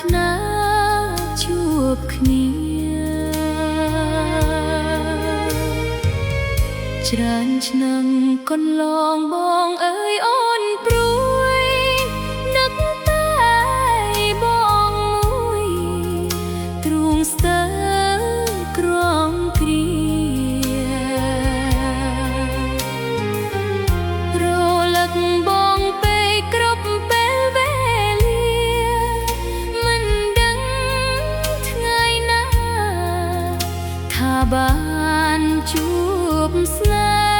ថ្នាជួបគ្នាច្រើនឆ្នាំកន្លងបងអើយអូនព្រួយនឹកតែបងមួយទ្រូងស្ទើរក្រំគ្រារលឹកបងពេលគ្រប់ពេលវេលាមិនដឹងថ្ងៃណាថាបានជួបស្នេហ៍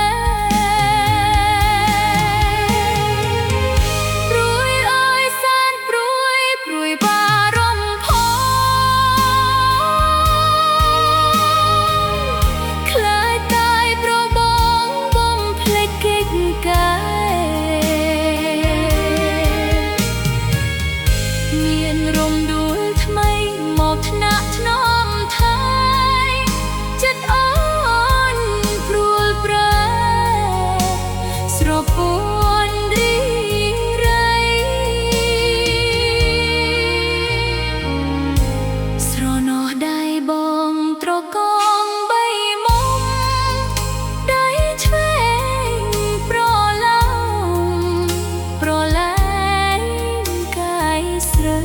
មានរំដួលថ្មីមកថ្នាក់ថ្នមថែចិត្តអូនព្រួលប្រែស្រពួនរីរៃស្រណោះដៃបងត្រកងបីមុំដៃឆ្វេងប្រឡោមប្រលែងកាយស្រី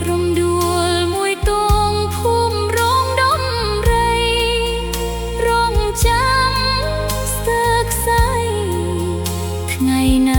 រំដួលមួយទងភូមិរងដំរីរងចាំស្ទើរខ្សែថ្ងៃណា